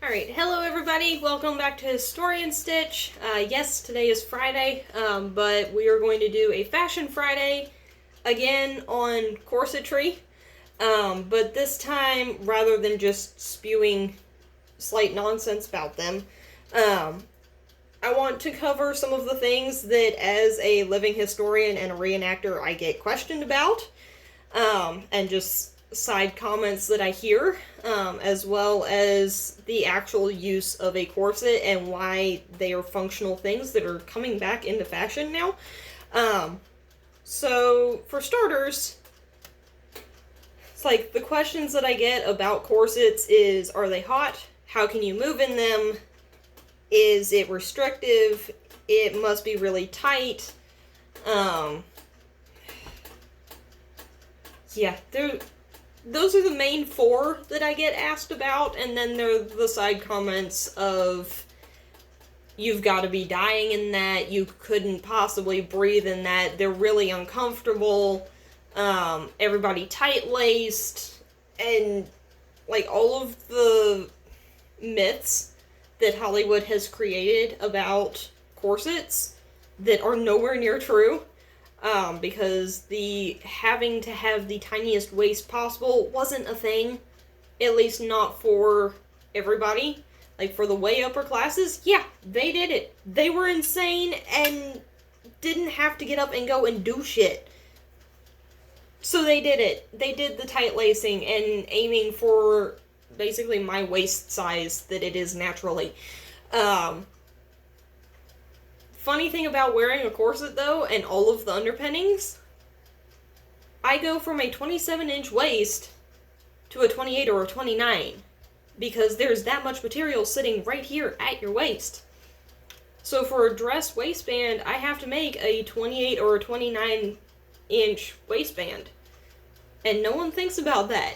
Alright, hello everybody, welcome back to Historian Stitch. Yes, today is Friday, but we are going to do a Fashion Friday again on corsetry. But this time, rather than just spewing slight nonsense about them, I want to cover some of the things that as a living historian and a reenactor I get questioned about, and just side comments that I hear, as well as the actual use of a corset and why they are functional things that are coming back into fashion now. So for starters, it's like the questions that I get about corsets is, are they hot? How can you move in them? Is it restrictive? It must be really tight. Yeah, those are the main four that I get asked about, and then there are the side comments of, you've got to be dying in that, you couldn't possibly breathe in that, they're really uncomfortable, everybody tight-laced, and, like, all of the myths that Hollywood has created about corsets that are nowhere near true. Because the having to have the tiniest waist possible wasn't a thing, at least not for everybody. Like, for the way upper classes, yeah, they did it. They were insane and didn't have to get up and go and do shit. So they did it. They did the tight lacing and aiming for basically my waist size that it is naturally. Funny thing about wearing a corset, though, and all of the underpinnings, I go from a 27-inch waist to a 28 or a 29, because there's that much material sitting right here at your waist. So for a dress waistband, I have to make a 28 or a 29-inch waistband. And no one thinks about that.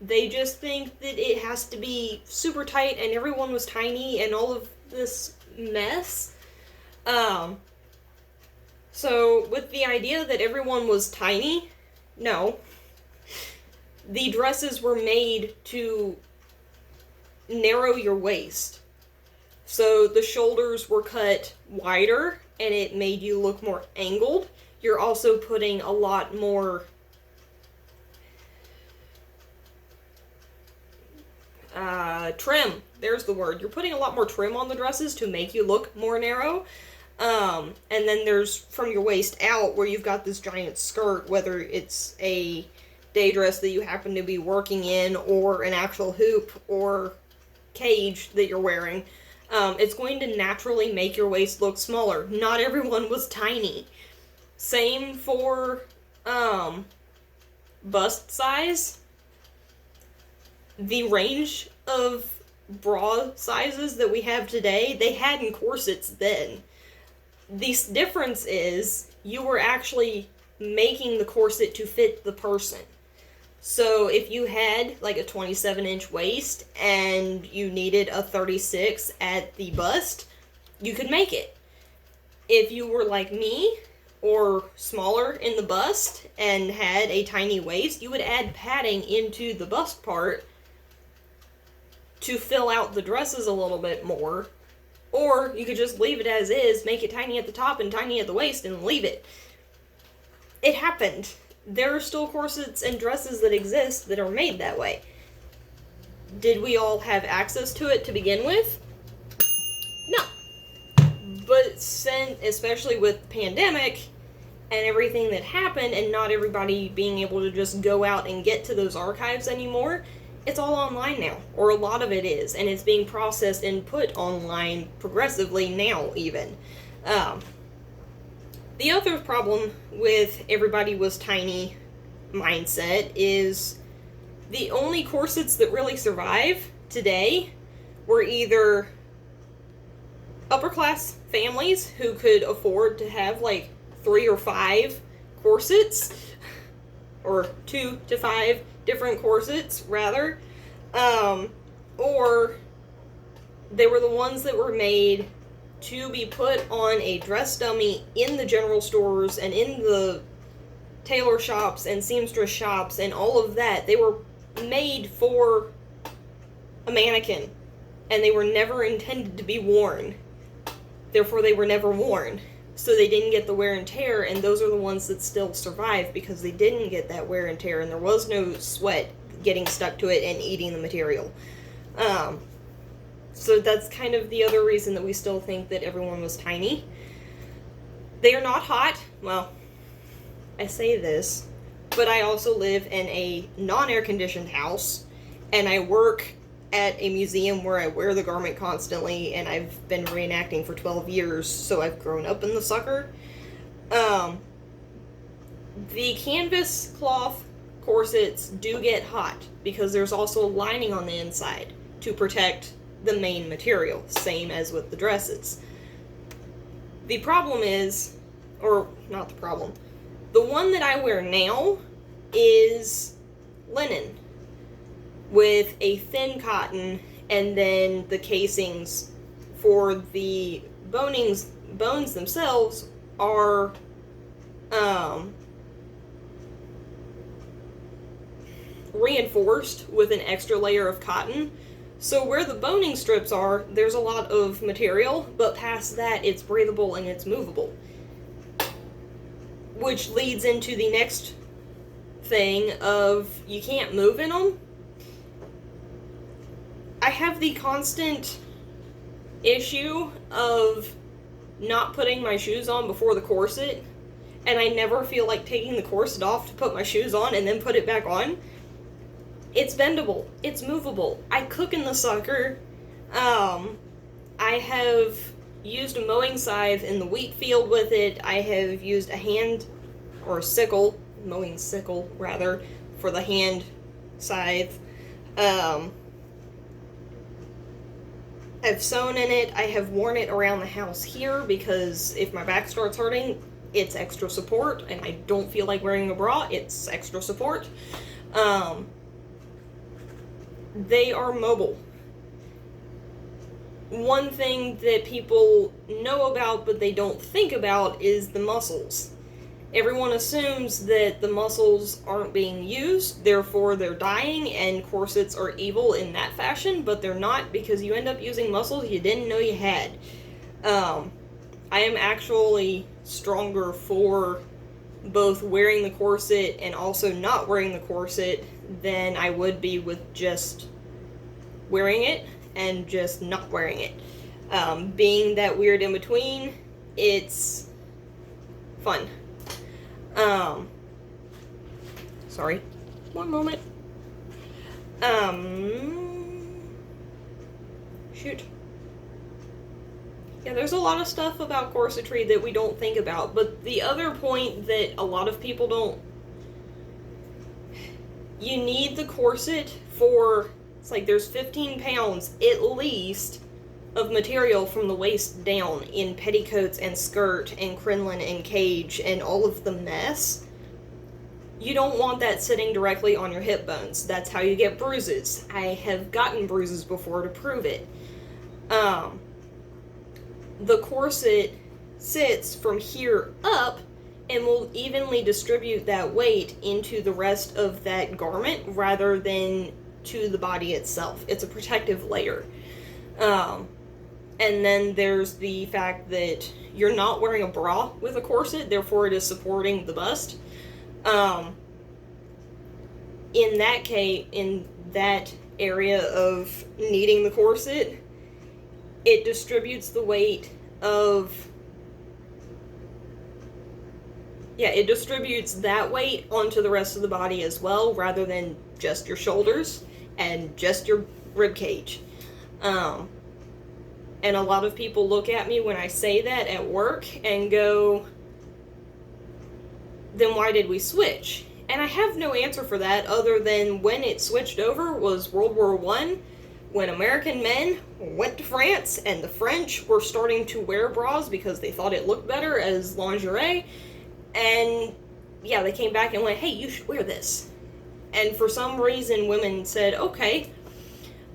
They just think that it has to be super tight and everyone was tiny and all of this mess. So with the idea that everyone was tiny, no. The dresses were made to narrow your waist. So the shoulders were cut wider and it made you look more angled. You're also putting a lot more trim. There's the word. You're putting a lot more trim on the dresses to make you look more narrow. And then there's from your waist out where you've got this giant skirt, whether it's a day dress that you happen to be working in or an actual hoop or cage that you're wearing. It's going to naturally make your waist look smaller. Not everyone was tiny. Same for bust size. The range of bra sizes that we have today, they had in corsets then. The difference is you were actually making the corset to fit the person. So if you had like a 27-inch waist and you needed a 36 at the bust, you could make it. If you were like me or smaller in the bust and had a tiny waist, you would add padding into the bust part to fill out the dresses a little bit more. Or you could just leave it as is, make it tiny at the top and tiny at the waist, and leave it. It happened. There are still corsets and dresses that exist that are made that way. Did we all have access to it to begin with? No. But since, especially with the pandemic and everything that happened, and not everybody being able to just go out and get to those archives anymore, it's all online now, or a lot of it is, and it's being processed and put online progressively now, even. The other problem with everybody was tiny mindset is the only corsets that really survive today were either upper class families who could afford to have like 3 or 5 corsets, or 2 to 5 different corsets, rather, or they were the ones that were made to be put on a dress dummy in the general stores and in the tailor shops and seamstress shops and all of that. They were made for a mannequin. and they were never intended to be worn. Therefore, they were never worn. So they didn't get the wear and tear, and those are the ones that still survive because they didn't get that wear and tear, and there was no sweat getting stuck to it and eating the material. So that's kind of the other reason that we still think that everyone was tiny. They are not hot. Well, I say this, but I also live in a non-air conditioned house, and I work at a museum where I wear the garment constantly, and I've been reenacting for 12 years, so I've grown up in the sucker. The canvas cloth corsets do get hot because there's also a lining on the inside to protect the main material, same as with the dresses. The problem is, or not the problem, the one that I wear now is linen with a thin cotton, and then the casings for the bones themselves are reinforced with an extra layer of cotton. So where the boning strips are, there's a lot of material, but past that, it's breathable and it's movable. Which leads into the next thing of you can't move in them. I have the constant issue of not putting my shoes on before the corset, and I never feel like taking the corset off to put my shoes on and then put it back on. It's bendable. It's movable. I cook in the sucker. I have used a mowing scythe in the wheat field with it. I have used a hand, or a sickle, mowing sickle, rather, for the hand scythe. I've sewn in it. I have worn it around the house here because if my back starts hurting, it's extra support, and I don't feel like wearing a bra, it's extra support. They are mobile. One thing that people know about but they don't think about is the muscles. Everyone assumes that the muscles aren't being used, therefore they're dying, and corsets are evil in that fashion, but they're not, because you end up using muscles you didn't know you had. I am actually stronger for both wearing the corset and also not wearing the corset than I would be with just wearing it and just not wearing it. Being that weird in between, it's fun. Sorry. One moment. Shoot. Yeah, there's a lot of stuff about corsetry that we don't think about, but the other point that a lot of people don't... You need the corset for... It's like there's 15 pounds, at least, of material from the waist down in petticoats and skirt and crinoline and cage and all of the mess. You don't want that sitting directly on your hip bones. That's how you get bruises. I have gotten bruises before to prove it. The corset sits from here up and will evenly distribute that weight into the rest of that garment rather than to the body itself. It's a protective layer. And then there's the fact that you're not wearing a bra with a corset, therefore it is supporting the bust. In that case, in that area of needing the corset, it distributes the weight of... Yeah, it distributes that weight onto the rest of the body as well, rather than just your shoulders and just your rib cage. And a lot of people look at me when I say that at work and go, then why did we switch? And I have no answer for that other than when it switched over was World War I, when American men went to France and the French were starting to wear bras because they thought it looked better as lingerie. And yeah, they came back and went, hey, you should wear this. And for some reason, women said, okay.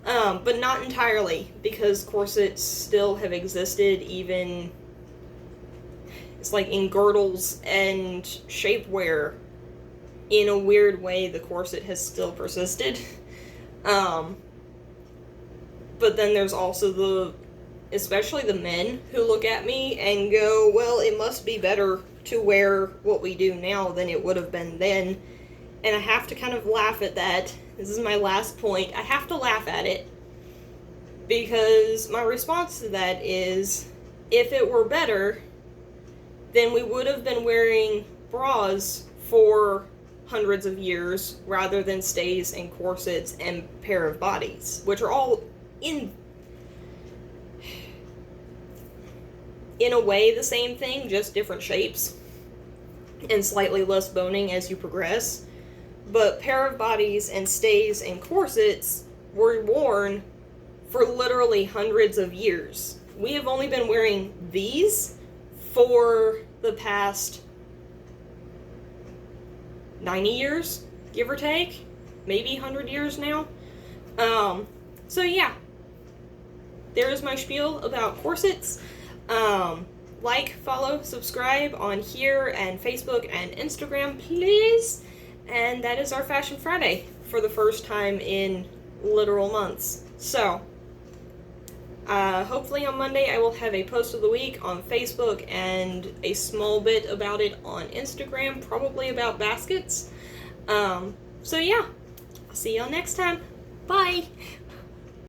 But not entirely, because corsets still have existed even, it's like in girdles and shapewear. In a weird way, the corset has still persisted. But But then there's also especially the men who look at me and go, well, it must be better to wear what we do now than it would have been then. And I have to kind of laugh at that. This is my last point. I have to laugh at it because my response to that is, if it were better, then we would have been wearing bras for hundreds of years rather than stays and corsets and pair of bodies, which are all in a way the same thing, just different shapes and slightly less boning as you progress. But pair of bodies and stays and corsets were worn for literally hundreds of years. We have only been wearing these for the past 90 years, give or take, maybe 100 years now. So yeah, there is my spiel about corsets. Like, follow, subscribe on here and Facebook and Instagram, please. And that is our Fashion Friday for the first time in literal months. So, hopefully on Monday I will have a post of the week on Facebook and a small bit about it on Instagram, probably about baskets. So yeah, I'll see y'all next time. Bye!